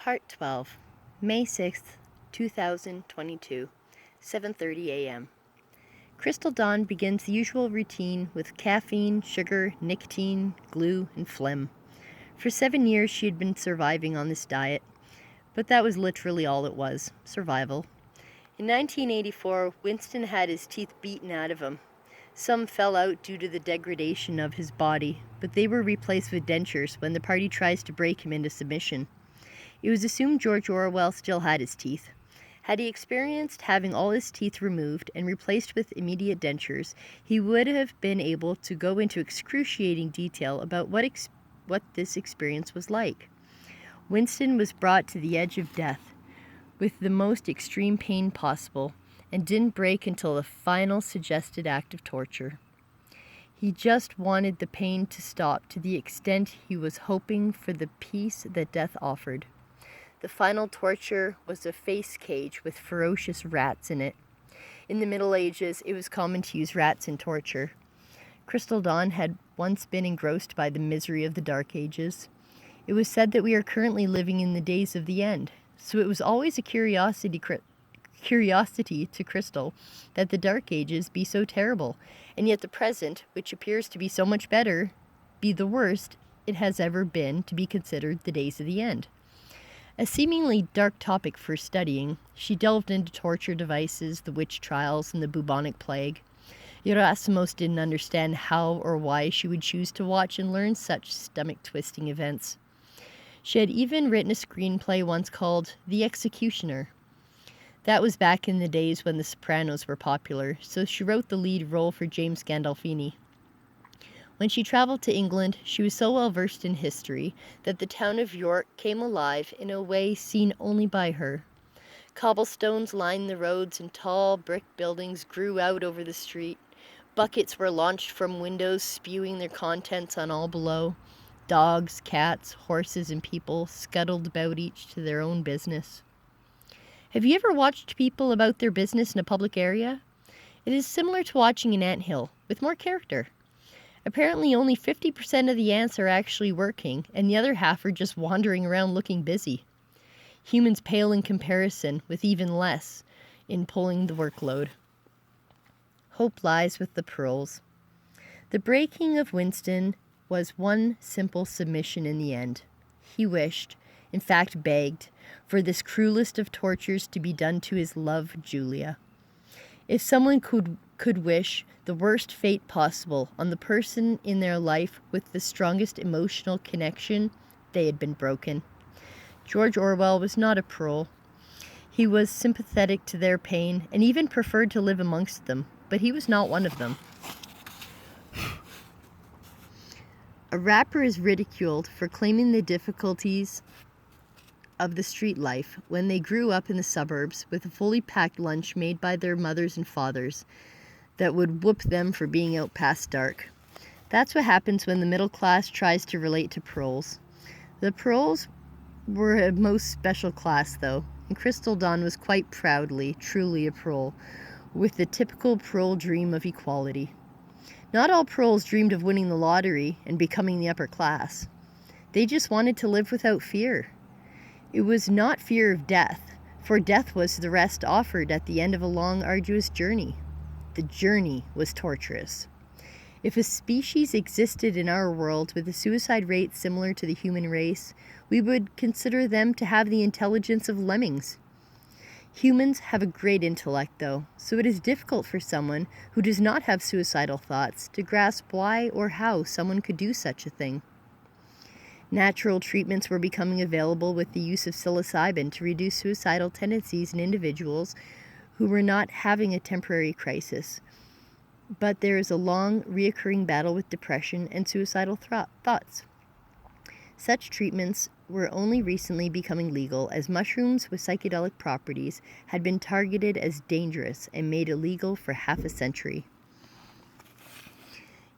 Part 12, May 6th, 2022, 7:30 a.m. Crystal Dawn begins the usual routine with caffeine, sugar, nicotine, glue, and phlegm. For 7 years she had been surviving on this diet, but that was literally all it was, survival. In 1984, Winston had his teeth beaten out of him. Some fell out due to the degradation of his body, but they were replaced with dentures when the party tries to break him into submission. It was assumed George Orwell still had his teeth. Had he experienced having all his teeth removed and replaced with immediate dentures, he would have been able to go into excruciating detail about what this experience was like. Winston was brought to the edge of death, with the most extreme pain possible, and didn't break until the final suggested act of torture. He just wanted the pain to stop to the extent he was hoping for the peace that death offered. The final torture was a face cage with ferocious rats in it. In the Middle Ages, it was common to use rats in torture. Crystal Dawn had once been engrossed by the misery of the Dark Ages. It was said that we are currently living in the days of the end, so it was always a curiosity to Crystal that the Dark Ages be so terrible, and yet the present, which appears to be so much better, be the worst it has ever been to be considered the days of the end. A seemingly dark topic for studying, she delved into torture devices, the witch trials, and the bubonic plague. Gerasimos didn't understand how or why she would choose to watch and learn such stomach-twisting events. She had even written a screenplay once called The Executioner. That was back in the days when The Sopranos were popular, so she wrote the lead role for James Gandolfini. When she traveled to England, she was so well versed in history that the town of York came alive in a way seen only by her. Cobblestones lined the roads and tall brick buildings grew out over the street. Buckets were launched from windows, spewing their contents on all below. Dogs, cats, horses, and people scuttled about each to their own business. Have you ever watched people about their business in a public area? It is similar to watching an anthill, with more character. Apparently only 50% of the ants are actually working, and the other half are just wandering around looking busy. Humans pale in comparison, with even less in pulling the workload. Hope lies with the pearls. The breaking of Winston was one simple submission in the end. He wished, in fact begged, for this cruelest of tortures to be done to his love, Julia. If someone could wish the worst fate possible on the person in their life with the strongest emotional connection, they had been broken. George Orwell was not a pearl. He was sympathetic to their pain and even preferred to live amongst them, but he was not one of them. A rapper is ridiculed for claiming the difficulties of the street life when they grew up in the suburbs with a fully packed lunch made by their mothers and fathers that would whoop them for being out past dark. That's what happens when the middle class tries to relate to pearls. The pearls were a most special class, though, and Crystal Dawn was quite proudly, truly a pearl, with the typical pearl dream of equality. Not all pearls dreamed of winning the lottery and becoming the upper class. They just wanted to live without fear. It was not fear of death, for death was the rest offered at the end of a long, arduous journey. The journey was torturous. If a species existed in our world with a suicide rate similar to the human race, we would consider them to have the intelligence of lemmings. Humans have a great intellect, though, so it is difficult for someone who does not have suicidal thoughts to grasp why or how someone could do such a thing. Natural treatments were becoming available with the use of psilocybin to reduce suicidal tendencies in individuals who were not having a temporary crisis. But there is a long, reoccurring battle with depression and suicidal thoughts. Such treatments were only recently becoming legal, as mushrooms with psychedelic properties had been targeted as dangerous and made illegal for half a century.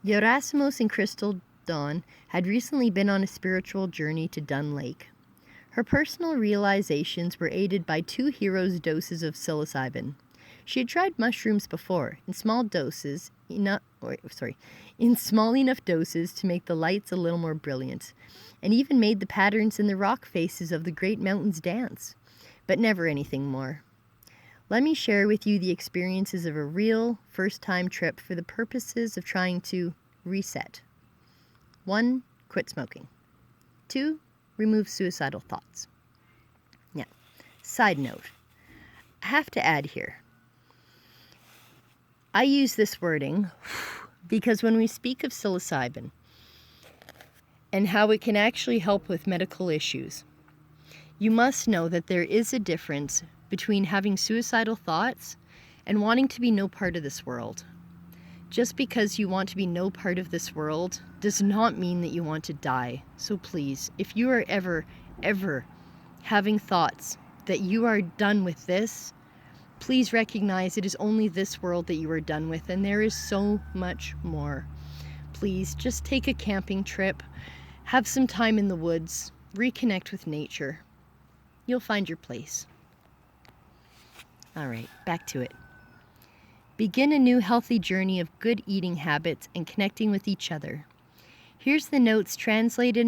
Gerasimos and Crystal Dawn had recently been on a spiritual journey to Dun Lake. Her personal realizations were aided by 2 heroes' doses of psilocybin. She had tried mushrooms before, in small enough doses to make the lights a little more brilliant, and even made the patterns in the rock faces of the great mountains dance, but never anything more. Let me share with you the experiences of a real first-time trip for the purposes of trying to reset. 1. Quit smoking. 2. Remove suicidal thoughts. Now, side note, I have to add here, I use this wording because when we speak of psilocybin and how it can actually help with medical issues, you must know that there is a difference between having suicidal thoughts and wanting to be no part of this world. Just because you want to be no part of this world does not mean that you want to die. So please, if you are ever having thoughts that you are done with this, please recognize it is only this world that you are done with, and there is so much more. Please just take a camping trip, have some time in the woods, reconnect with nature. You'll find your place. All right, back to it. Begin a new healthy journey of good eating habits and connecting with each other. Here's the notes translated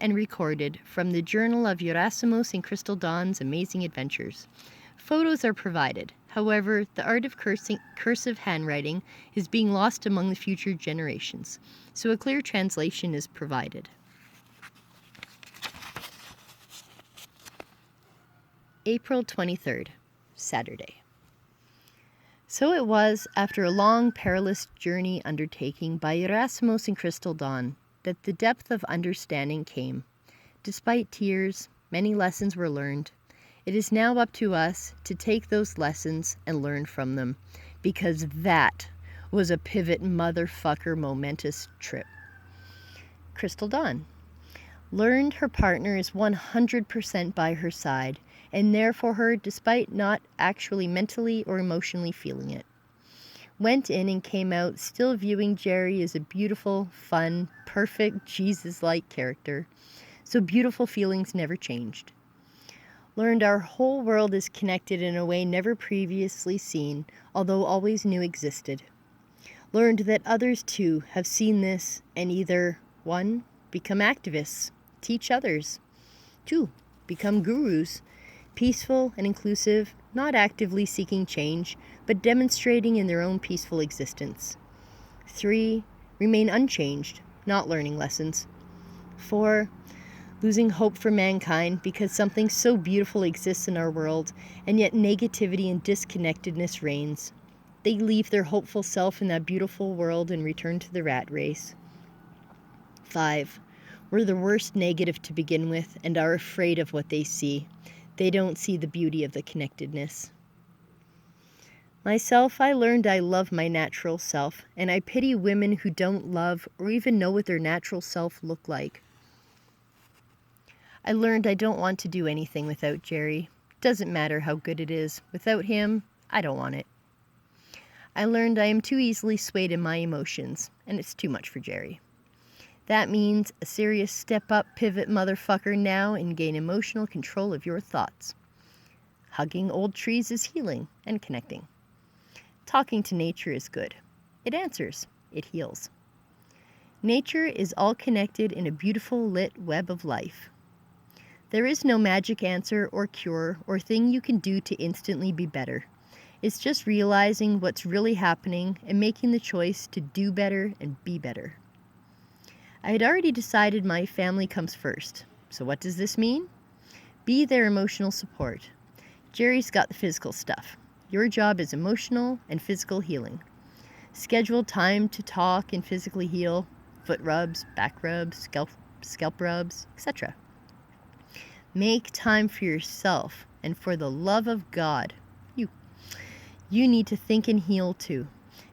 and recorded from the Journal of Yerasimos and Crystal Dawn's Amazing Adventures. Photos are provided. However, the art of cursive handwriting is being lost among the future generations, so a clear translation is provided. April 23rd, Saturday. So it was, after a long, perilous journey undertaking by Yerasimos and Crystal Dawn, that the depth of understanding came. Despite tears, many lessons were learned. It is now up to us to take those lessons and learn from them, because that was a pivot motherfucker momentous trip. Crystal Dawn learned her partner is 100% by her side, and there for her despite not actually mentally or emotionally feeling it. Went in and came out still viewing Jerry as a beautiful, fun, perfect, Jesus-like character, so beautiful feelings never changed. Learned our whole world is connected in a way never previously seen, although always knew existed. Learned that others too have seen this and either 1. Become activists, teach others. 2. Become gurus, peaceful and inclusive, not actively seeking change, but demonstrating in their own peaceful existence. 3. Remain unchanged, not learning lessons. 4. Losing hope for mankind because something so beautiful exists in our world, and yet negativity and disconnectedness reigns. They leave their hopeful self in that beautiful world and return to the rat race. 5. We're the worst negative to begin with and are afraid of what they see. They don't see the beauty of the connectedness. Myself, I learned I love my natural self, and I pity women who don't love or even know what their natural self look like. I learned I don't want to do anything without Jerry. Doesn't matter how good it is. Without him, I don't want it. I learned I am too easily swayed in my emotions, and it's too much for Jerry. That means a serious step-up pivot motherfucker now and gain emotional control of your thoughts. Hugging old trees is healing and connecting. Talking to nature is good. It answers. It heals. Nature is all connected in a beautiful lit web of life. There is no magic answer or cure or thing you can do to instantly be better. It's just realizing what's really happening and making the choice to do better and be better. I had already decided my family comes first. So what does this mean? Be their emotional support. Jerry's got the physical stuff. Your job is emotional and physical healing. Schedule time to talk and physically heal. Foot rubs, back rubs, scalp rubs, etc. Make time for yourself, and for the love of God, you need to think and heal too.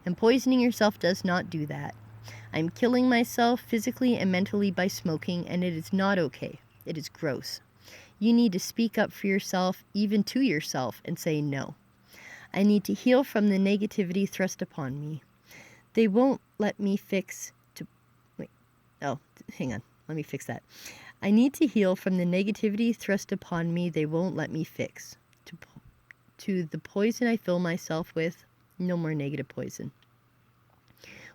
And poisoning yourself does not do that. I'm killing myself physically and mentally by smoking, and it is not okay. It is gross. You need to speak up for yourself, even to yourself, and say no. I need to heal from the negativity thrust upon me. They won't let me fix to... Wait. Oh, hang on. Let me fix that. I need to heal from the negativity thrust upon me they won't let me fix. To the poison I fill myself with, no more negative poison.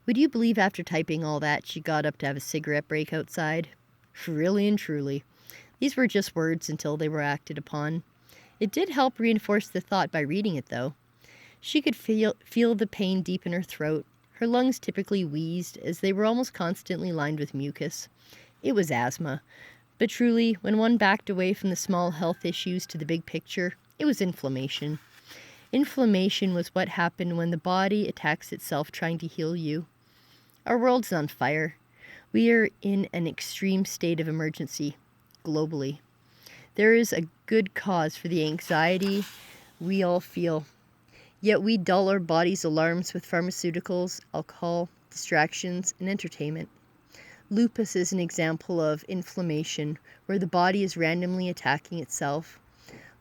Would you believe after typing all that, she got up to have a cigarette break outside? Really and truly. These were just words until they were acted upon. It did help reinforce the thought by reading it, though. She could feel the pain deep in her throat. Her lungs typically wheezed, as they were almost constantly lined with mucus. It was asthma. But truly, when one backed away from the small health issues to the big picture, it was inflammation. Inflammation was what happened when the body attacks itself trying to heal you. Our world's on fire. We are in an extreme state of emergency, globally. There is a good cause for the anxiety we all feel. Yet we dull our bodies' alarms with pharmaceuticals, alcohol, distractions, and entertainment. Lupus is an example of inflammation where the body is randomly attacking itself.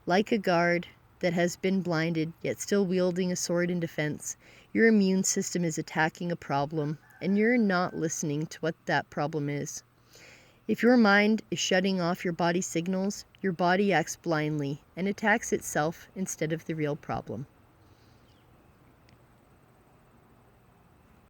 Like a guard that has been blinded yet still wielding a sword in defense, your immune system is attacking a problem, and you're not listening to what that problem is. If your mind is shutting off your body's signals, your body acts blindly and attacks itself instead of the real problem.